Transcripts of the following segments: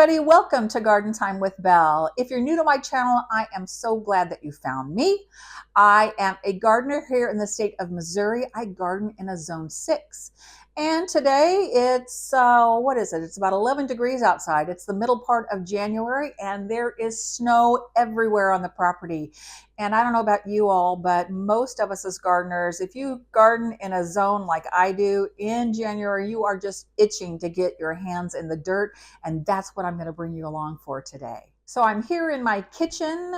everybody, welcome to Garden Time with Belle. If you're new to my channel, I am so glad that you found me. I am a gardener here in the state of Missouri. I garden in a zone 6. And today it's, what is it? It's about 11 degrees outside. It's the middle part of January and there is snow everywhere on the property. And I don't know about you all, but most of us as gardeners, if you garden in a zone like I do in January, you are just itching to get your hands in the dirt. And that's what I'm going to bring you along for today. So I'm here in my kitchen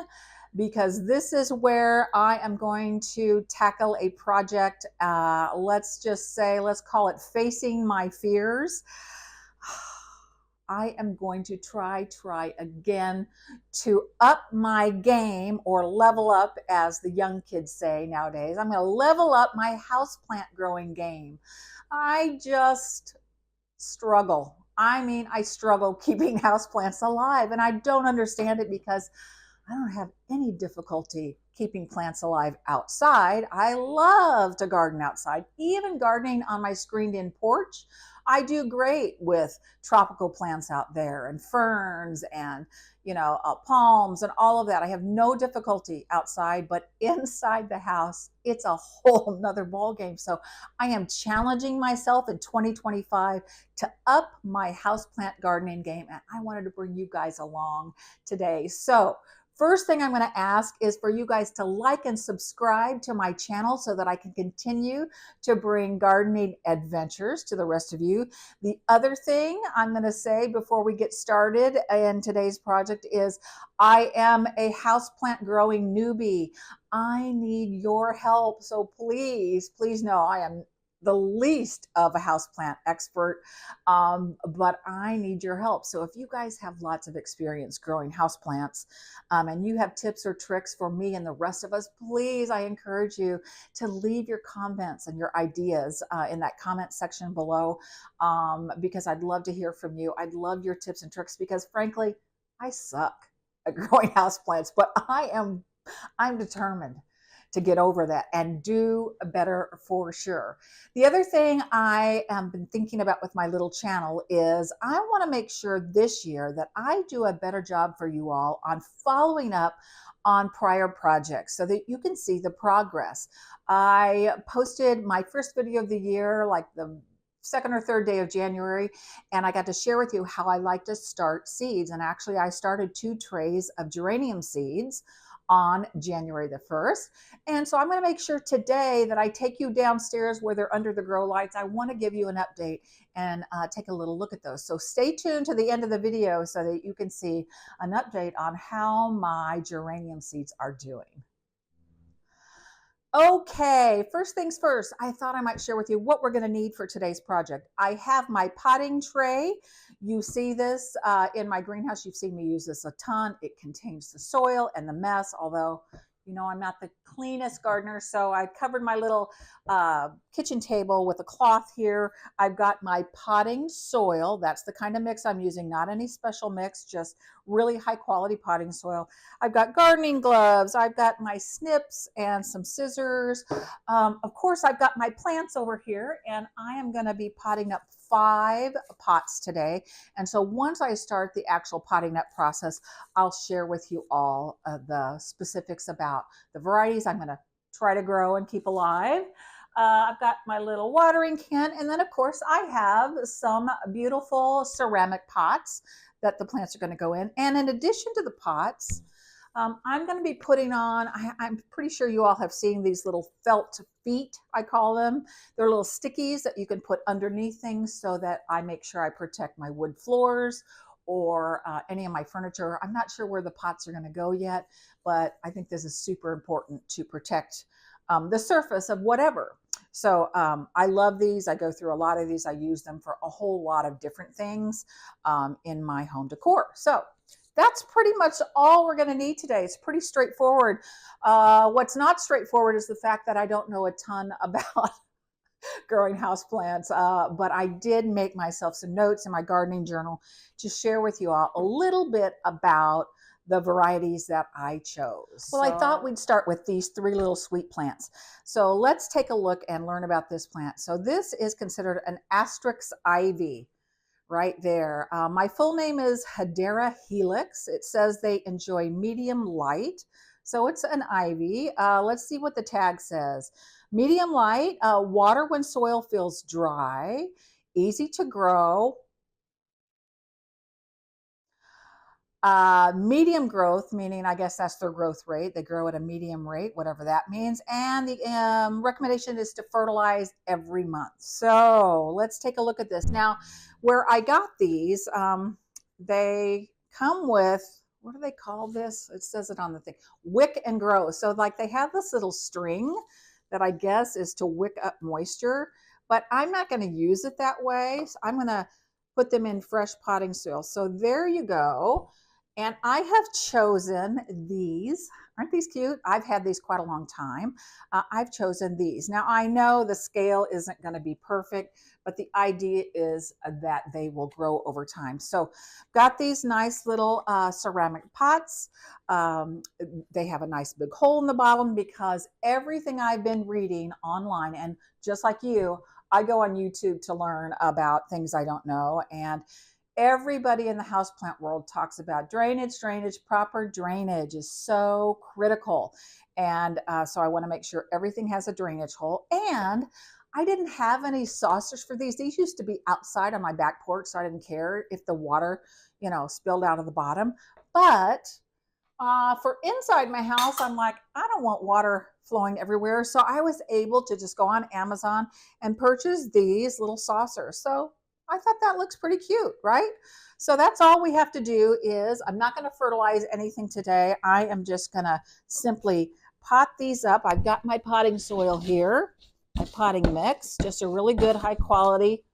because this is where I am going to tackle a project. Let's just say, let's call it Facing My Fears. I am going to try again to up my game, or level up, as the young kids say nowadays. I'm going to level up my houseplant growing game. I just struggle. I struggle keeping houseplants alive, and I don't understand it because I don't have any difficulty keeping plants alive outside. I love to garden outside, even gardening on my screened-in porch. I do great with tropical plants out there and ferns and palms and all of that. I have no difficulty outside, but inside the house, it's a whole nother ball game. So I am challenging myself in 2025 to up my houseplant gardening game, and I wanted to bring you guys along today. So first thing I'm going to ask is for you guys to like and subscribe to my channel so that I can continue to bring gardening adventures to the rest of you. The other thing I'm going to say before we get started in today's project is I am a houseplant growing newbie. I need your help. So please know I am the least of a houseplant expert, but I need your help. So if you guys have lots of experience growing houseplants, and you have tips or tricks for me and the rest of us, please, I encourage you to leave your comments and your ideas in that comment section below, because I'd love to hear from you. I'd love your tips and tricks because frankly, I suck at growing houseplants, but I'm determined to get over that and do better for sure. The other thing I have been thinking about with my little channel is I want to make sure this year that I do a better job for you all on following up on prior projects so that you can see the progress. I posted my first video of the year, like the second or third day of January, and I got to share with you how I like to start seeds. And actually I started 2 trays of geranium seeds on January the 1st. And so I'm going to make sure today that I take you downstairs where they're under the grow lights. I want to give you an update and take a little look at those. So stay tuned to the end of the video so that you can see an update on how my geranium seeds are doing. Okay, first things first, I thought I might share with you what we're going to need for today's project. I have my potting tray. You see this in my greenhouse. You've seen me use this a ton. It contains the soil and the mess, although I'm not the cleanest gardener, so I covered my little kitchen table with a cloth here. I've got my potting soil. That's the kind of mix I'm using, not any special mix, just really high quality potting soil. I've got gardening gloves. I've got my snips and some scissors. Of course, I've got my plants over here, and I am going to be potting up 5 pots today. And so once I start the actual potting up process, I'll share with you all the specifics about the varieties I'm going to try to grow and keep alive. I've got my little watering can, and then of course I have some beautiful ceramic pots that the plants are going to go in. And in addition to the pots, I'm going to be putting on, I'm pretty sure you all have seen these little felt feet, I call them. They're little stickies that you can put underneath things so that I make sure I protect my wood floors or any of my furniture. I'm not sure where the pots are going to go yet, but I think this is super important to protect the surface of whatever. So I love these. I go through a lot of these. I use them for a whole lot of different things in my home decor. So that's pretty much all we're going to need today. It's pretty straightforward. What's not straightforward is the fact that I don't know a ton about growing houseplants, but I did make myself some notes in my gardening journal to share with you all a little bit about the varieties that I chose. Well, I thought we'd start with these 3 little sweet plants. So let's take a look and learn about this plant. So this is considered an Asterisk Ivy. right there. My full name is Hedera helix. It says they enjoy medium light. So it's an ivy. Let's see what the tag says. Medium light, water when soil feels dry, easy to grow. Medium growth, meaning I guess that's their growth rate. They grow at a medium rate, whatever that means. And the recommendation is to fertilize every month. So let's take a look at this. Now, where I got these, they come with, what do they call this? It says it on the thing, wick and grow. So like they have this little string that I guess is to wick up moisture, but I'm not going to use it that way. So I'm going to put them in fresh potting soil. So there you go. And I have chosen these. Aren't these cute? I've had these quite a long time. I've chosen these. Now I know the scale isn't going to be perfect, but the idea is that they will grow over time. So got these nice little ceramic pots. They have a nice big hole in the bottom because everything I've been reading online, and just like you, I go on YouTube to learn about things I don't know. And everybody in the houseplant world talks about drainage. Proper drainage is so critical. And so I want to make sure everything has a drainage hole. And I didn't have any saucers for these. These used to be outside on my back porch, so I didn't care if the water, spilled out of the bottom. But for inside my house, I'm like, I don't want water flowing everywhere. So I was able to just go on Amazon and purchase these little saucers. So I thought that looks pretty cute, right? So that's all we have to do is, I'm not going to fertilize anything today. I am just going to simply pot these up. I've got my potting soil here, my potting mix, just a really good high quality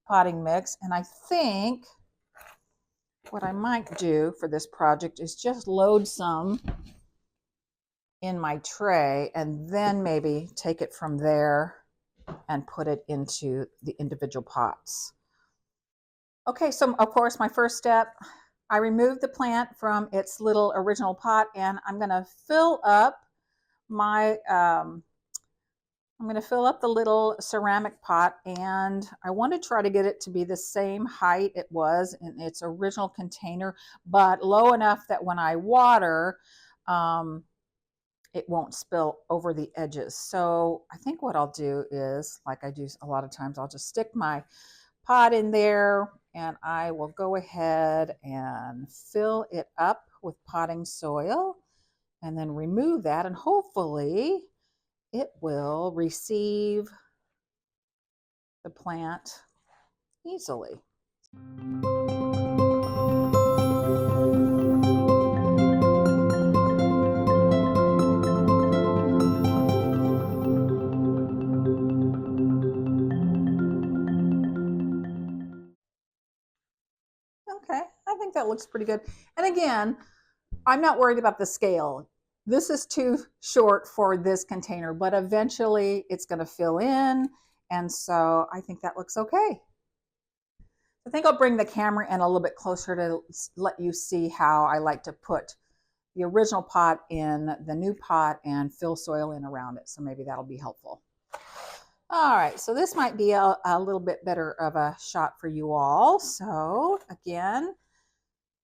potting mix. And I think what I might do for this project is just load some in my tray and then maybe take it from there and put it into the individual pots. Okay, so of course my first step, I removed the plant from its little original pot and I'm going to fill up my I'm going to fill up the little ceramic pot, and I want to try to get it to be the same height it was in its original container, but low enough that when I water, it won't spill over the edges. So I think what I'll do is, like I do a lot of times, I'll just stick my pot in there and I will go ahead and fill it up with potting soil and then remove that, and hopefully it will receive the plant easily. Okay, I think that looks pretty good. And again, I'm not worried about the scale. This is too short for this container, but eventually it's going to fill in. And so I think that looks okay. I think I'll bring the camera in a little bit closer to let you see how I like to put the original pot in the new pot and fill soil in around it. So maybe that'll be helpful. All right, so this might be a little bit better of a shot for you all. So again,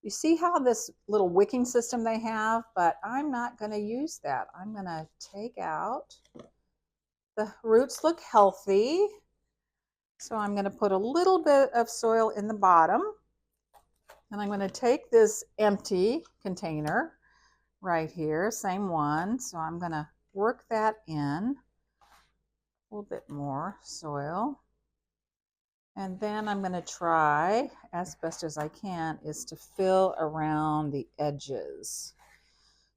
you see how this little wicking system they have, but I'm not going to use that. I'm going to take out, the roots look healthy. So I'm going to put a little bit of soil in the bottom, and I'm going to take this empty container right here, same one. So I'm going to work that in, a little bit more soil. And then I'm going to try, as best as I can, is to fill around the edges.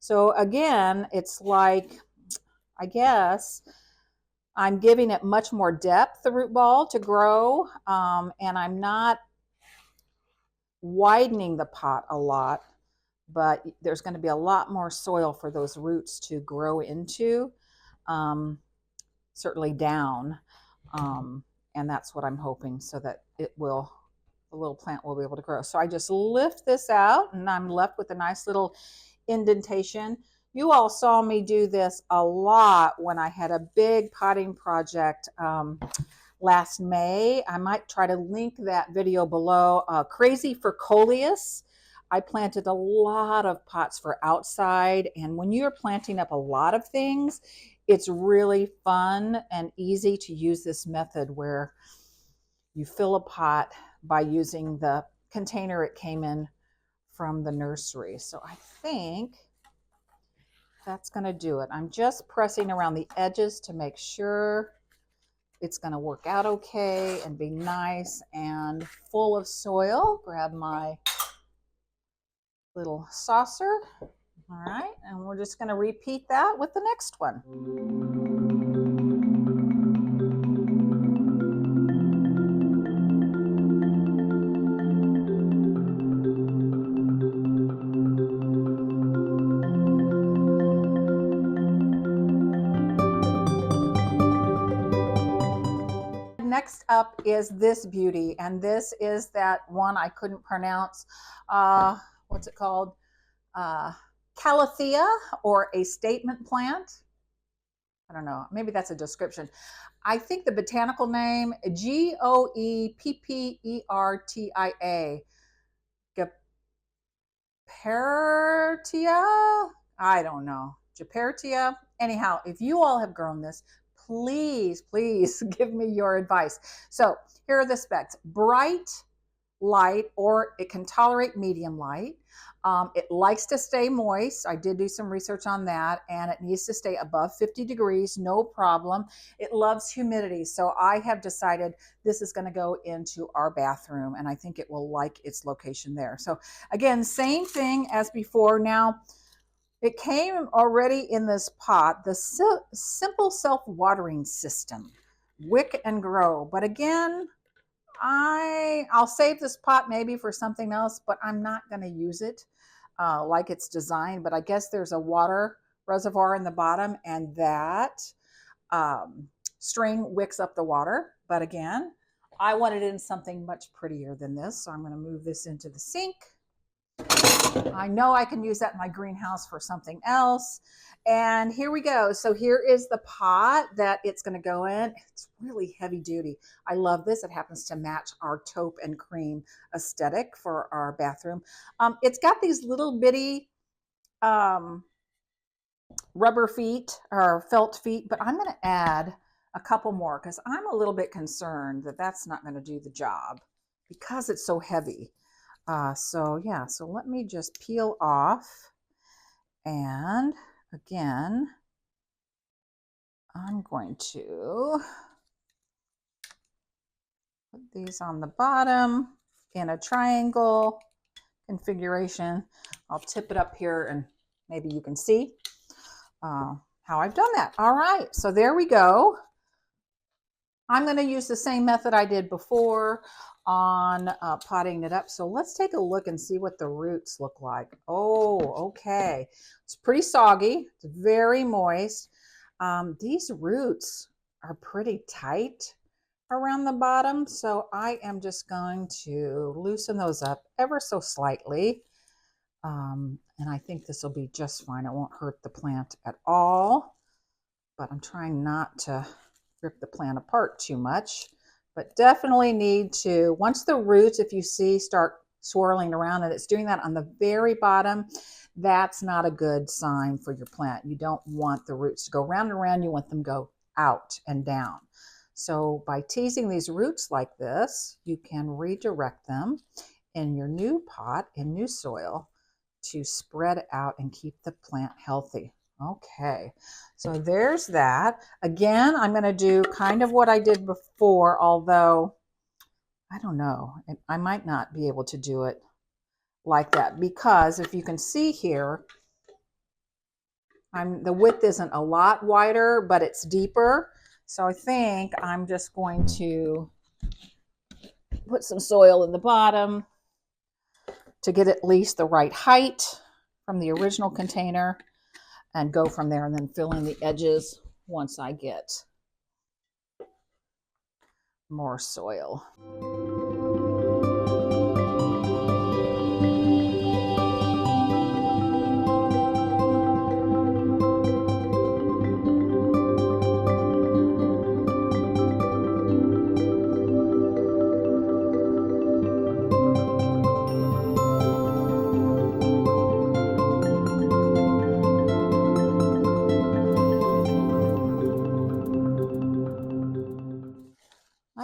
So again, it's like, I guess, I'm giving it much more depth, the root ball, to grow, and I'm not widening the pot a lot, but there's going to be a lot more soil for those roots to grow into, certainly down. And that's what I'm hoping, so that the little plant will be able to grow. So I just lift this out and I'm left with a nice little indentation. You all saw me do this a lot when I had a big potting project last May. I might try to link that video below. Crazy for Coleus. I planted a lot of pots for outside, and when you're planting up a lot of things, it's really fun and easy to use this method where you fill a pot by using the container it came in from the nursery. So I think that's going to do it. I'm just pressing around the edges to make sure it's going to work out okay and be nice and full of soil. Grab my little saucer. All right, and we're just going to repeat that with the next one. Next up is this beauty, and this is that one I couldn't pronounce. What's it called? Calathea, or a statement plant. I don't know. Maybe that's a description. I think the botanical name, Goeppertia. Goeppertia? I don't know. Goeppertia. Anyhow, if you all have grown this, please, please give me your advice. So here are the specs. Bright light, or it can tolerate medium light. It likes to stay moist. I did do some research on that, and it needs to stay above 50 degrees, no problem. It loves humidity, so I have decided this is going to go into our bathroom, and I think it will like its location there. So again, same thing as before. Now, it came already in this pot, the simple self-watering system, Wick and Grow. But again, I'll save this pot maybe for something else, but I'm not going to use it like it's designed. But I guess there's a water reservoir in the bottom, and that string wicks up the water. But again, I wanted it in something much prettier than this, so I'm going to move this into the sink. I know I can use that in my greenhouse for something else. And here we go. So here is the pot that it's going to go in. It's really heavy duty. I love this. It happens to match our taupe and cream aesthetic for our bathroom. It's got these little bitty rubber feet or felt feet, but I'm going to add a couple more because I'm a little bit concerned that that's not going to do the job because it's so heavy. So let me just peel off, and again, I'm going to put these on the bottom in a triangle configuration. I'll tip it up here and maybe you can see how I've done that. All right, so there we go. I'm going to use the same method I did before on potting it up. So let's take a look and see what the roots look like. Oh, okay. It's pretty soggy. It's very moist. These roots are pretty tight around the bottom. So I am just going to loosen those up ever so slightly. And I think this will be just fine. It won't hurt the plant at all. But I'm trying not to rip the plant apart too much. But definitely need to, once the roots, if you see, start swirling around, and it's doing that on the very bottom, that's not a good sign for your plant. You don't want the roots to go round and round. You want them to go out and down. So by teasing these roots like this, you can redirect them in your new pot, in new soil, to spread out and keep the plant healthy. Okay, so there's that. Again, I'm going to do kind of what I did before, although I don't know, I might not be able to do it like that, because if you can see here, the width isn't a lot wider, but it's deeper. So I think I'm just going to put some soil in the bottom to get at least the right height from the original container, and go from there, and then fill in the edges once I get more soil.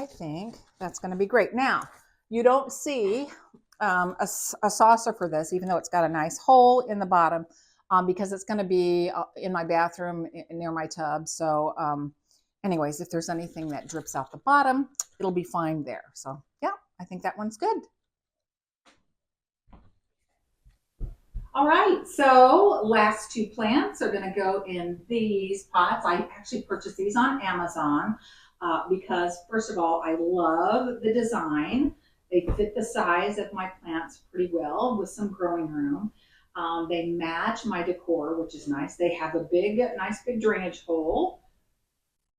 I think that's going to be great. Now, you don't see a saucer for this, even though it's got a nice hole in the bottom, because it's going to be in my bathroom near my tub. So anyways, if there's anything that drips out the bottom, it'll be fine there. So yeah, I think that one's good. All right, so last two plants are going to go in these pots. I actually purchased these on Amazon because, first of all, I love the design. They fit the size of my plants pretty well with some growing room. They match my decor, which is nice. They have a nice big drainage hole.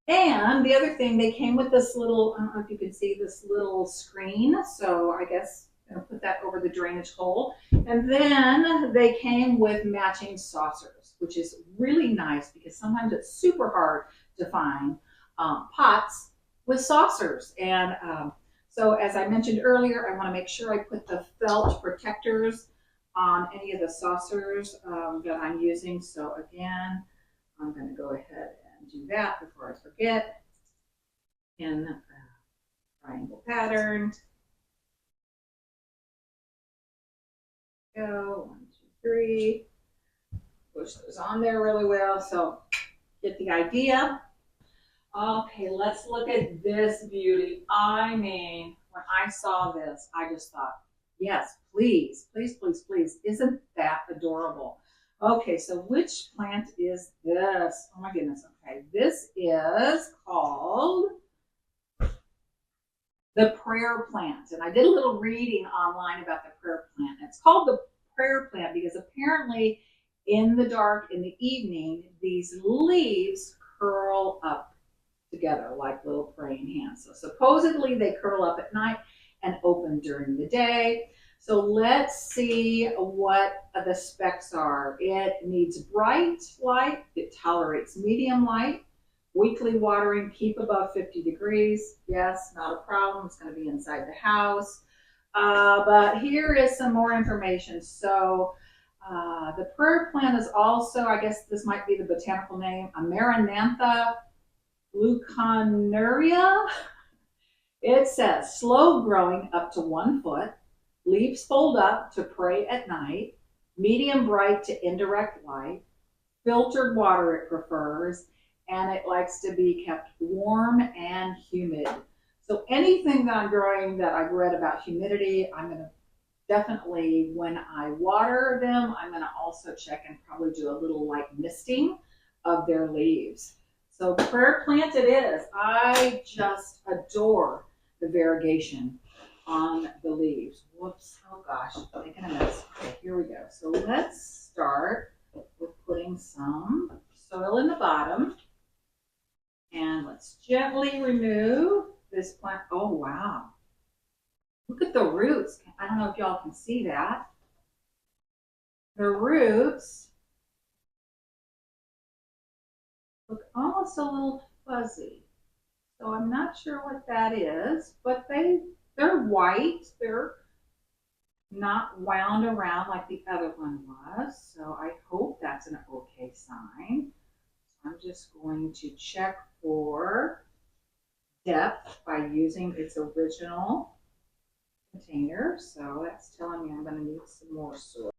And the other thing, they came with this little, I don't know if you can see this little screen. So I guess I'm going to put that over the drainage hole. And then they came with matching saucers, which is really nice because sometimes it's super hard to find pots with saucers. And so as I mentioned earlier, I want to make sure I put the felt protectors on any of the saucers that I'm using. So again, I'm going to go ahead and do that before I forget in triangle pattern. Go 1, 2, 3. Push those on there really well. So get the idea. Okay, let's look at this beauty. I mean, when I saw this, I just thought, yes, please, please, please, please. Isn't that adorable? Okay, so which plant is this? Oh my goodness. Okay, this is called the prayer plant. And I did a little reading online about the prayer plant. It's called the prayer plant because apparently in the dark, in the evening, these leaves curl up together like little praying hands. So supposedly they curl up at night and open during the day. So let's see what the specs are. It needs bright light. It tolerates medium light. Weekly watering, keep above 50 degrees. Yes, not a problem. It's going to be inside the house. But here is some more information. So the prayer plant is also, I guess this might be the botanical name, a Maranta Leuconeura. It says slow growing up to 1 foot, leaves fold up to pray at night, medium bright to indirect light, filtered water it prefers, and it likes to be kept warm and humid. So anything that I'm growing that I've read about humidity, I'm going to definitely, when I water them, I'm going to also check and probably do a little like misting of their leaves. So prayer plant it is. I just adore the variegation on the leaves. Whoops, oh gosh, making a mess. Okay, here we go. So let's start with putting some soil in the bottom. And let's gently remove this plant. Oh, wow. Look at the roots. I don't know if y'all can see that. The roots look almost a little fuzzy. So I'm not sure what that is, but they're white. They're not wound around like the other one was. So I hope that's an okay sign. So I'm just going to check for depth by using its original container. So that's telling me I'm going to need some more soil.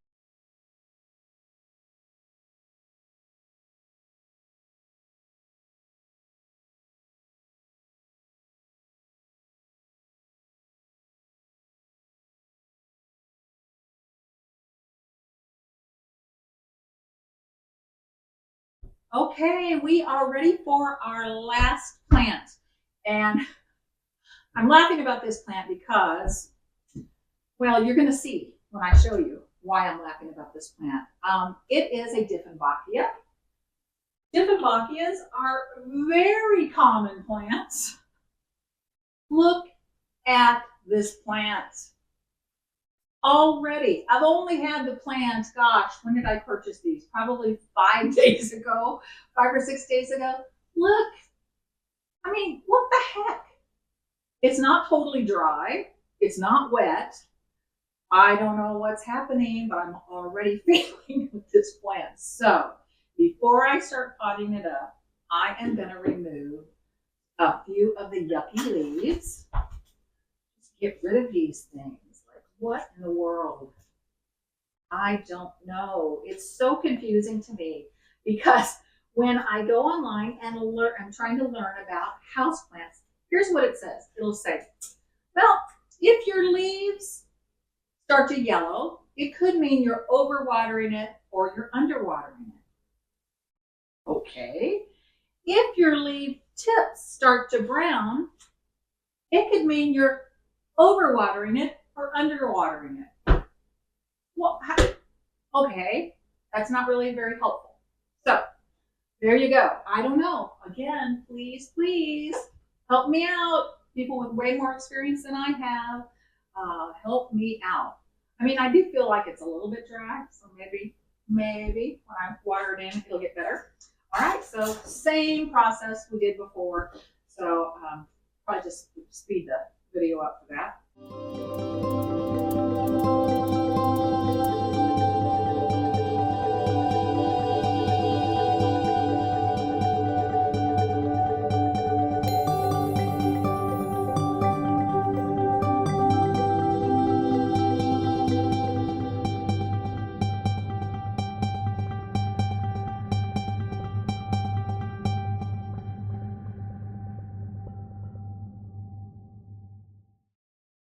Okay, we are ready for our last plant. And I'm laughing about this plant because, well, you're going to see when I show you why I'm laughing about this plant. It is a Diffenbachia. Diffenbachias are very common plants. Look at this plant. Already, I've only had the plant, gosh, when did I purchase these? Probably 5 days ago, 5 or 6 days ago. Look, I mean, what the heck? It's not totally dry. It's not wet. I don't know what's happening, but I'm already failing with this plant. So before I start potting it up, I am going to remove a few of the yucky leaves. Just get rid of these things. Like, what in the world? I don't know. It's so confusing to me because when I go online and learn, I'm trying to learn about houseplants. Here's what it says. It'll say, well, if your leaves start to yellow, it could mean you're overwatering it or you're underwatering it. Okay. If your leaf tips start to brown, it could mean you're overwatering it or underwatering it. Well, okay, that's not really very helpful. So there you go. I don't know. Again, please, please help me out. People with way more experience than I have, help me out. I mean, I do feel like it's a little bit dry, so maybe when I water it in, it'll get better. All right, so same process we did before. So probably just speed the video up for that.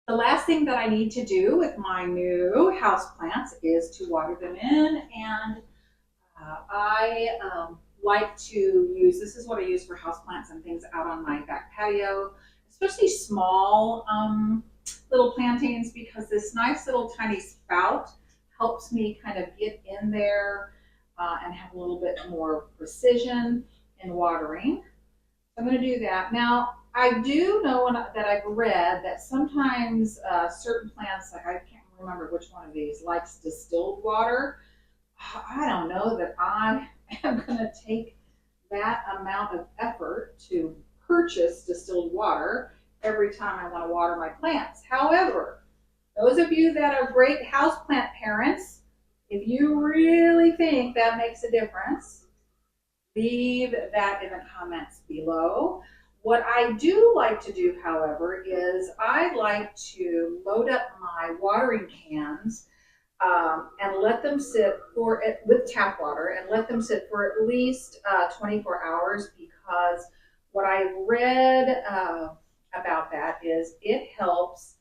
The last thing that I need to do with my new houseplants is to water them in, and I like to use, this is what I use for houseplants and things out on my back patio, especially small little plantings, because this nice little tiny spout helps me kind of get in there and have a little bit more precision in watering. I'm going to do that. Now, I do know that I've read that sometimes certain plants, like I can't remember which one of these, likes distilled water. I don't know that I am going to take that amount of effort to purchase distilled water every time I want to water my plants. However, those of you that are great houseplant parents, if you really think that makes a difference, leave that in the comments below. What I do like to do, however, is I like to load up my watering cans and let them sit for it with tap water and let them sit for at least 24 hours, because what I read about that is it helps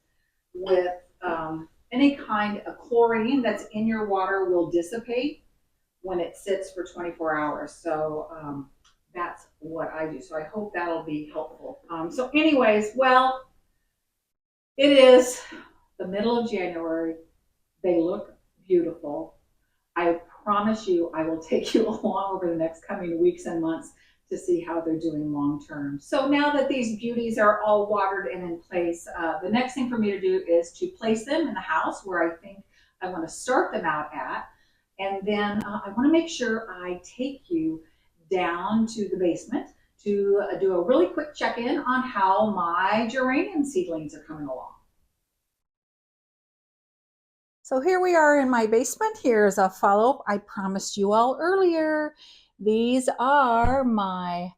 with any kind of chlorine that's in your water will dissipate when it sits for 24 hours. So that's what I do. So I hope that'll be helpful. So anyways, well, it is the middle of January. They look beautiful. I promise you I will take you along over the next coming weeks and months to see how they're doing long term. So now that these beauties are all watered and in place, the next thing for me to do is to place them in the house where I think I want to start them out at. And then I want to make sure I take you down to the basement to do a really quick check-in on how my geranium seedlings are coming along. So here we are in my basement. Here's a follow-up I promised you all earlier. These are my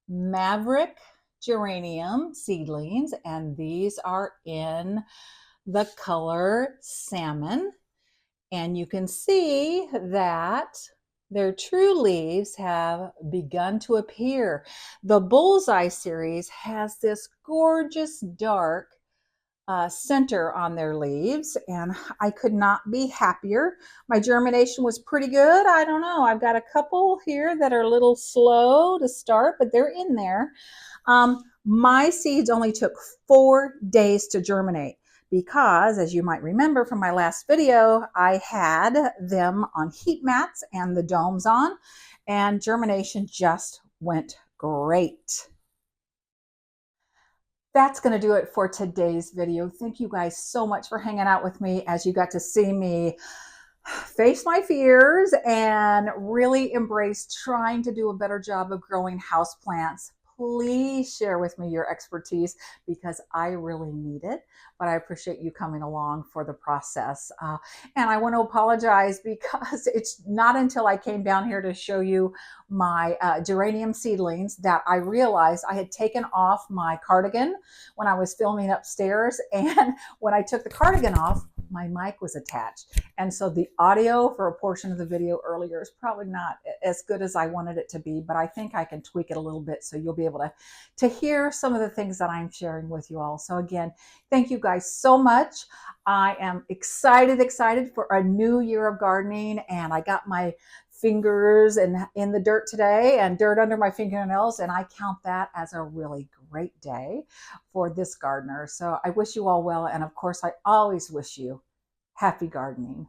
Maverick geranium seedlings, and these are in the color salmon. And you can see that their true leaves have begun to appear. The Bullseye series has this gorgeous dark center on their leaves, and I could not be happier. My germination was pretty good. I don't know. I've got a couple here that are a little slow to start, but they're in there. My seeds only took 4 days to germinate, because, as you might remember from my last video, I had them on heat mats and the domes on, and germination just went great. That's going to do it for today's video. Thank you guys so much for hanging out with me as you got to see me face my fears and really embrace trying to do a better job of growing houseplants. please share with me your expertise because I really need it. But I appreciate you coming along for the process. And I want to apologize because it's not until I came down here to show you my geranium seedlings that I realized I had taken off my cardigan when I was filming upstairs. And when I took the cardigan off, my mic was attached. And so the audio for a portion of the video earlier is probably not as good as I wanted it to be, but I think I can tweak it a little bit so you'll be able to hear some of the things that I'm sharing with you all. So again, thank you guys so much. I am excited for a new year of gardening, and I got my fingers in the dirt today and dirt under my fingernails, and I count that as a really great day for this gardener. So I wish you all well, and of course I always wish you happy gardening.